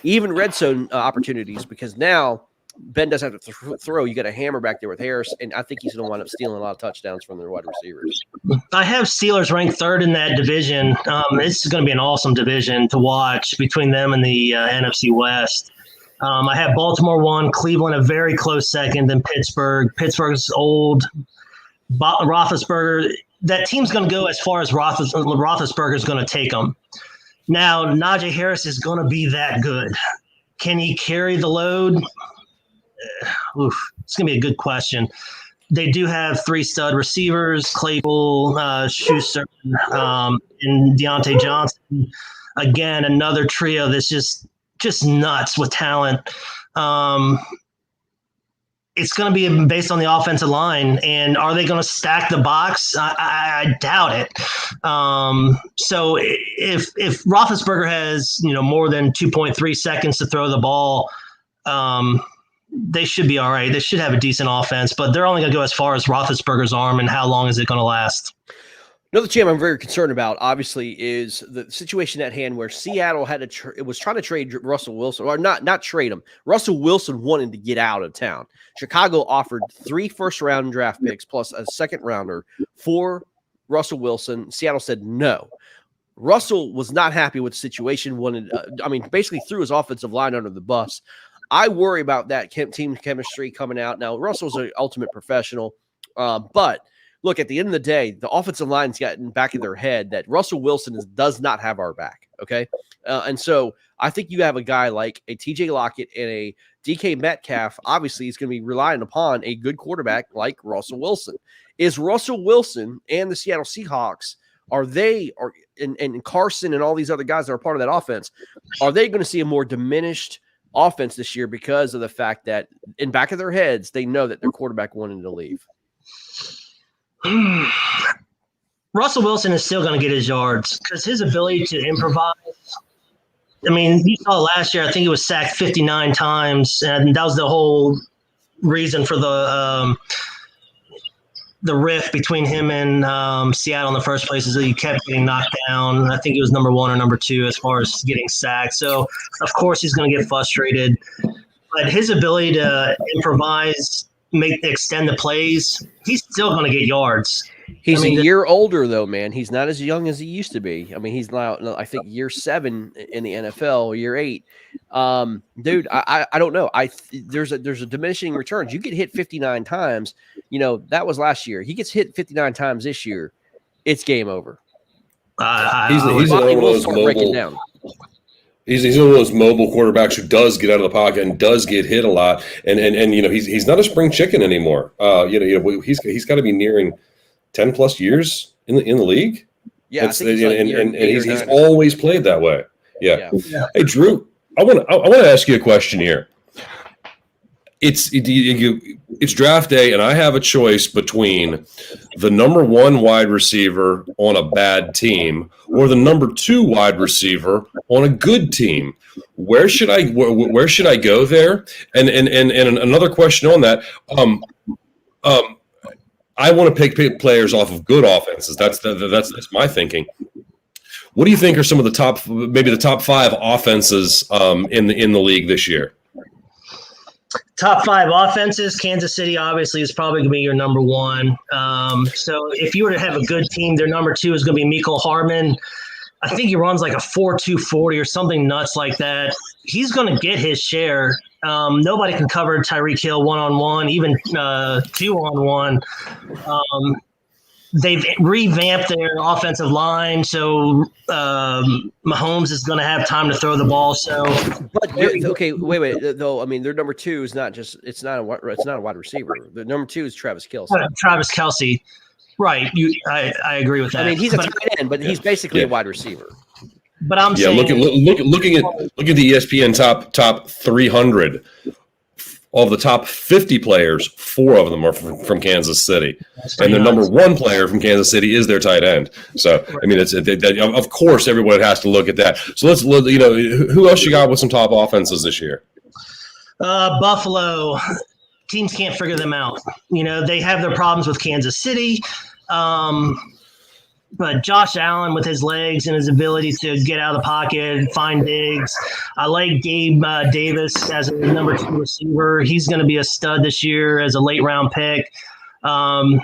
Even red zone opportunities, because now Ben doesn't have to throw. You got a hammer back there with Harris, and I think he's going to wind up stealing a lot of touchdowns from their wide receivers. I have Steelers ranked 3rd in that division. It's going to be an awesome division to watch between them and the NFC West. I have Baltimore 1, Cleveland a very close 2nd, then Pittsburgh. Pittsburgh's old. Roethlisberger, that team's going to go as far as Roethlisberger is going to take them. Now, Najee Harris is going to be that good. Can he carry the load? It's going to be a good question. They do have 3 stud receivers, Claypool, Schuster, and Deontay Johnson. Again, another trio that's just nuts with talent. It's going to be based on the offensive line, and are they going to stack the box? I doubt it. So if Roethlisberger has more than 2.3 seconds to throw the ball, they should be all right. They should have a decent offense, but they're only going to go as far as Roethlisberger's arm, and how long is it going to last? Another team I'm very concerned about, obviously, is the situation at hand where Seattle was trying to trade Russell Wilson, or not trade him. Russell Wilson wanted to get out of town. Chicago offered 3 first-round draft picks plus a second-rounder for Russell Wilson. Seattle said no. Russell was not happy with the situation. Basically threw his offensive line under the bus. I worry about that team chemistry coming out. Now, Russell's an ultimate professional, but look, at the end of the day, the offensive line's got in the back of their head that Russell Wilson does not have our back, okay? And so I think you have a guy like a TJ Lockett and a DK Metcalf. Obviously, he's going to be relying upon a good quarterback like Russell Wilson. Is Russell Wilson and the Seattle Seahawks, and Carson and all these other guys that are part of that offense, are they going to see a more diminished offense this year because of the fact that in back of their heads, they know that their quarterback wanted to leave? Russell Wilson is still going to get his yards because his ability to improvise. I mean, you saw last year, I think he was sacked 59 times, and that was the whole reason for the rift between him and Seattle in the first place is that he kept getting knocked down. I think he was number 1 or number 2 as far as getting sacked. So, of course, he's going to get frustrated. But his ability to improvise, extend the plays, he's still going to get yards. He's a year older, though, man. He's not as young as he used to be. I mean, he's now, I think, year 7 in the NFL, year 8. Dude, I don't know. There's a diminishing returns. You get hit 59 times. You know, that was last year. He gets hit 59 times this year. It's game over. He's one of those mobile. He's one of those mobile quarterbacks who does get out of the pocket and does get hit a lot. And you know, he's not a spring chicken anymore. He's got to be nearing 10 plus years in the league. Yeah, he's always played that way. Yeah. Hey, Drew, I want to ask you a question here. It's draft day, and I have a choice between the number 1 wide receiver on a bad team or the number 2 wide receiver on a good team. Where should I go there? And another question on that. I want to pick players off of good offenses. That's my thinking. What do you think are some of the top 5 offenses in the league this year? Top 5 offenses, Kansas City obviously is probably going to be your number 1. So if you were to have a good team, their number 2 is going to be Mecole Hardman. I think he runs like a 4.2 40 or something nuts like that. He's going to get his share. Nobody can cover Tyreek Hill one-on-one, even 2-on-1. They've revamped their offensive line, so Mahomes is going to have time to throw the ball. So, but okay, wait. Though I mean, their number 2 is not just it's not a wide receiver. The number 2 is Travis Kelce. Travis Kelce, right? I agree with that. I mean, he's a tight end, but he's basically a wide receiver. But I'm saying, looking at the ESPN top 300 of the top 50 players, 4 of them are from Kansas City, and the number 1 player from Kansas City is their tight end. So I mean, of course everyone has to look at that. So let's look. You know, who else you got with some top offenses this year? Buffalo. Teams can't figure them out. You know, they have their problems with Kansas City. But Josh Allen with his legs and his ability to get out of the pocket and find digs. I like Gabe Davis as a number 2 receiver. He's going to be a stud this year as a late round pick. I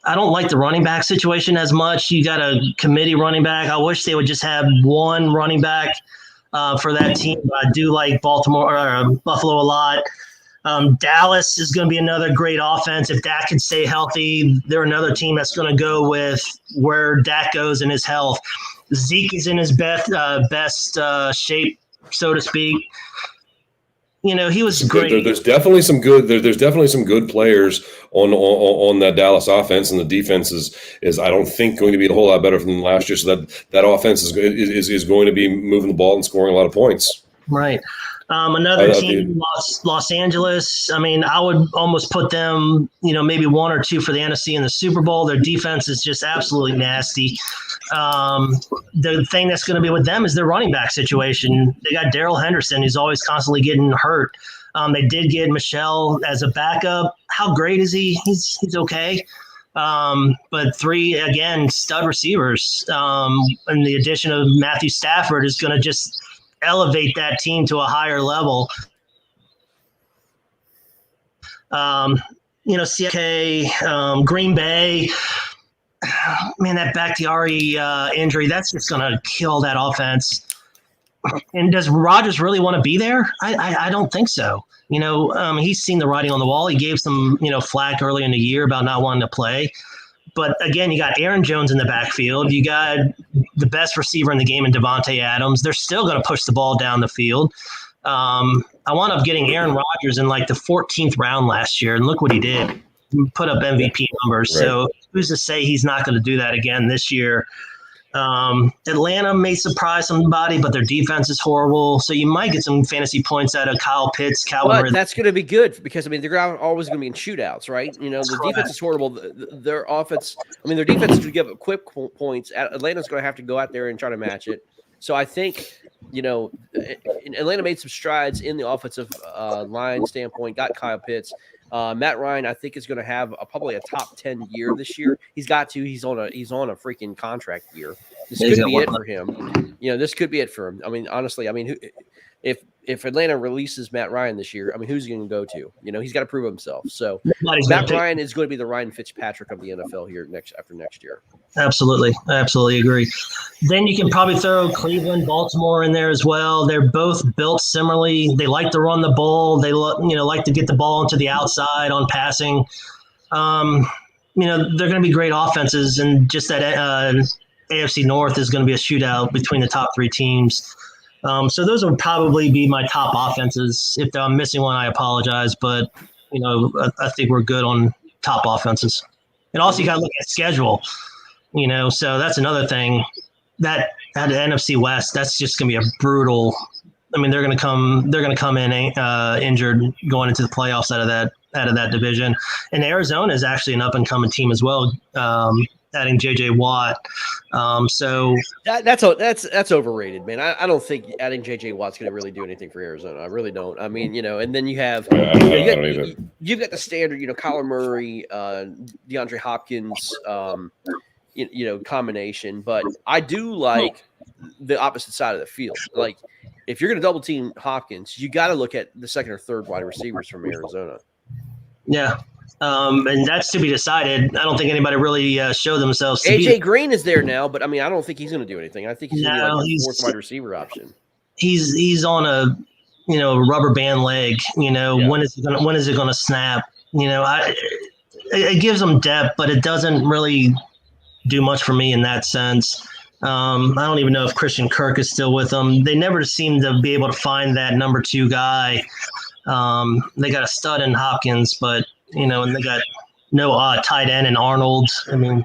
don't like the running back situation as much. You got a committee running back. I wish they would just have 1 running back for that team. But I do like Buffalo a lot. Dallas is going to be another great offense. If Dak can stay healthy, they're another team that's going to go with where Dak goes in his health. Zeke is in his best shape, so to speak. You know, he was great. There's definitely some good. There's definitely some good players on that Dallas offense, and the defense is I don't think going to be a whole lot better than last year. So that offense is going to be moving the ball and scoring a lot of points. Right. Another team, Los Angeles. I mean, I would almost put them, you know, maybe 1 or 2 for the NFC in the Super Bowl. Their defense is just absolutely nasty. The thing that's going to be with them is their running back situation. They got Darrell Henderson, who's always constantly getting hurt. They did get Michelle as a backup. How great is he? He's okay. But 3, again, stud receivers. And the addition of Matthew Stafford is going to just elevate that team to a higher level. CK, Green Bay, man, that Bakhtiari injury, that's just going to kill that offense. And does Rodgers really want to be there? I don't think so. You know, he's seen the writing on the wall. He gave some, flack early in the year about not wanting to play. But again, you got Aaron Jones in the backfield. You got the best receiver in the game in Devontae Adams. They're still going to push the ball down the field. I wound up getting Aaron Rodgers in like the 14th round last year, and look what he did. He put up MVP numbers. Right. So who's to say he's not going to do that again this year? Atlanta may surprise somebody, but their defense is horrible. So you might get some fantasy points out of Kyle Pitts, Calvin But that's going to be good because, I mean, they're always going to be in shootouts, right? You know, the defense is horrible. Their offense, I mean, their defense is going to give up quick points. Atlanta's going to have to go out there and try to match it. So I think, you know, Atlanta made some strides in the offensive line standpoint, got Kyle Pitts. Matt Ryan, I think, is going to have probably a top 10 year this year. He's got to. He's on a freaking contract year. This could be it for him. You know, this could be it for him. I mean, honestly, I mean, if Atlanta releases Matt Ryan this year, I mean, who's he going to go to? You know, he's got to prove himself. So Matt Ryan is going to be the Ryan Fitzpatrick of the NFL here after next year. Absolutely. I absolutely agree. Then you can probably throw Cleveland, Baltimore in there as well. They're both built similarly. They like to run the ball. They like to get the ball into the outside on passing. You know, they're going to be great offenses, and just that AFC North is going to be a shootout between the top three teams. So those would probably be my top offenses. If I'm missing one, I apologize, but you know, I think we're good on top offenses. And also, you got to look at schedule. You know, so that's another thing. That at the NFC West, that's just going to be a brutal. I mean, they're going to come in injured going into the playoffs out of that division. And Arizona is actually an up and coming team as well. Adding JJ Watt, so that's overrated, man. I don't think adding JJ Watt's going to really do anything for Arizona. I really don't. I mean, you know, and then you have you've got the standard, you know, Kyler Murray, DeAndre Hopkins, you know, combination. But I do like the opposite side of the field. Like, if you're going to double team Hopkins, you got to look at the second or third wide receivers from Arizona. Yeah. And that's to be decided. I don't think anybody really showed themselves. AJ Green is there now, but I mean, I don't think he's going to do anything. I think he's going to be like the fourth wide receiver option. He's on a, you know, rubber band leg. You know, yeah. When is it going to snap? You know, it gives them depth, but it doesn't really do much for me in that sense. I don't even know if Christian Kirk is still with them. They never seem to be able to find that number 2 guy. They got a stud in Hopkins, but you know, and they got no tight end in Arnold. I mean,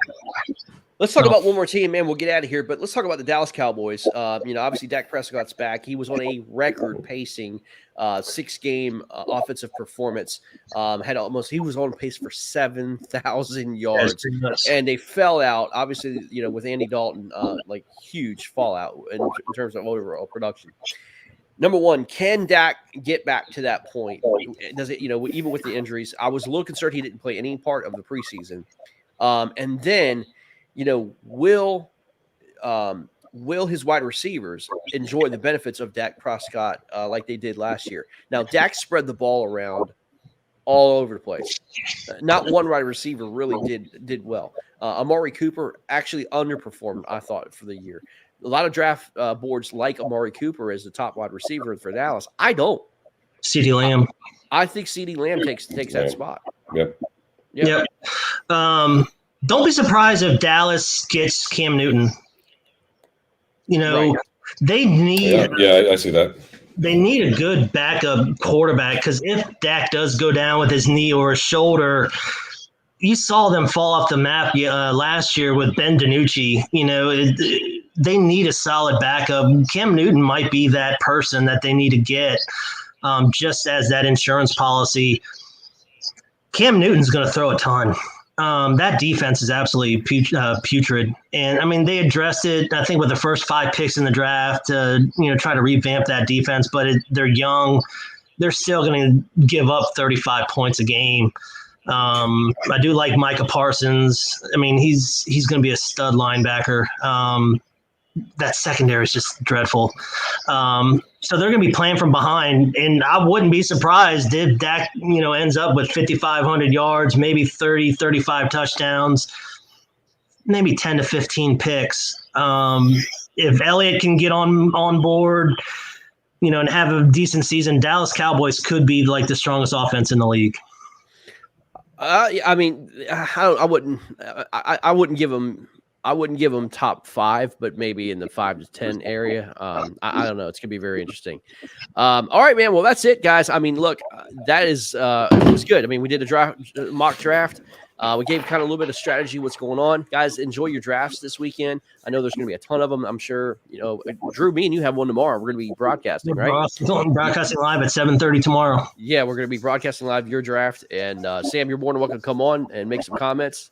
let's talk about one more team, man. We'll get out of here, but let's talk about the Dallas Cowboys. You know, obviously Dak Prescott's back. He was on a record pacing 6-game offensive performance. He was on pace for 7,000 yards, and they fell out. Obviously, you know, with Andy Dalton, like huge fallout in terms of overall production. Number one, can Dak get back to that point? Does it, you know, even with the injuries? I was a little concerned he didn't play any part of the preseason. And then, you know, will his wide receivers enjoy the benefits of Dak Prescott like they did last year? Now, Dak spread the ball around all over the place. Not one wide receiver really did well. Amari Cooper actually underperformed, I thought, for the year. A lot of draft boards like Amari Cooper as the top wide receiver for Dallas. I don't. CeeDee Lamb. I think CeeDee Lamb takes that spot. Yep. Don't be surprised if Dallas gets Cam Newton. You know, right. They need. Yeah, I see that. They need a good backup quarterback because if Dak does go down with his knee or his shoulder, you saw them fall off the map last year with Ben DiNucci. You know, they need a solid backup. Cam Newton might be that person that they need to get, just as that insurance policy. Cam Newton's going to throw a ton. That defense is absolutely putrid. And, I mean, they addressed it, I think, with the first 5 picks in the draft to, you know, try to revamp that defense. But they're young. They're still going to give up 35 points a game. I do like Micah Parsons. I mean, he's going to be a stud linebacker. That secondary is just dreadful. So they're going to be playing from behind, and I wouldn't be surprised if Dak, you know, ends up with 5,500 yards, maybe 30, 35 touchdowns, maybe 10 to 15 picks. If Elliott can get on board, you know, and have a decent season, Dallas Cowboys could be like the strongest offense in the league. I mean, I wouldn't give them top 5, but maybe in the 5 to 10 area. I don't know. It's gonna be very interesting. All right, man. Well, that's it, guys. I mean, look, that is it was good. I mean, we did a mock draft. We gave kind of a little bit of strategy, what's going on. Guys, enjoy your drafts this weekend. I know there's going to be a ton of them. I'm sure, Drew, me and you have one tomorrow. We're going to be broadcasting, right? Broadcasting live at 7:30 tomorrow. Yeah, we're going to be broadcasting live your draft. And Sam, you're more than welcome to come on and make some comments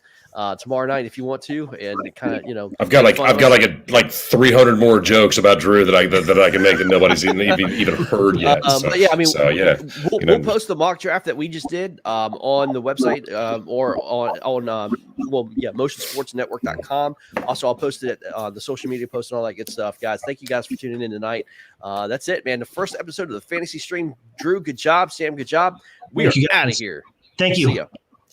tomorrow night if you want to. And kind of, I've got like 300 more jokes about Drew that I can make that nobody's even heard yet. But yeah, I mean, yeah, we'll post the mock draft that we just did on the website or on motionsportsnetwork.com. Also, I'll post it on the social media post and all that good stuff, guys. Thank you guys for tuning in tonight. That's it, man. The first episode of the Fantasy Stream. Drew, good job. Sam, good job. We are out of here. Thank you. See ya.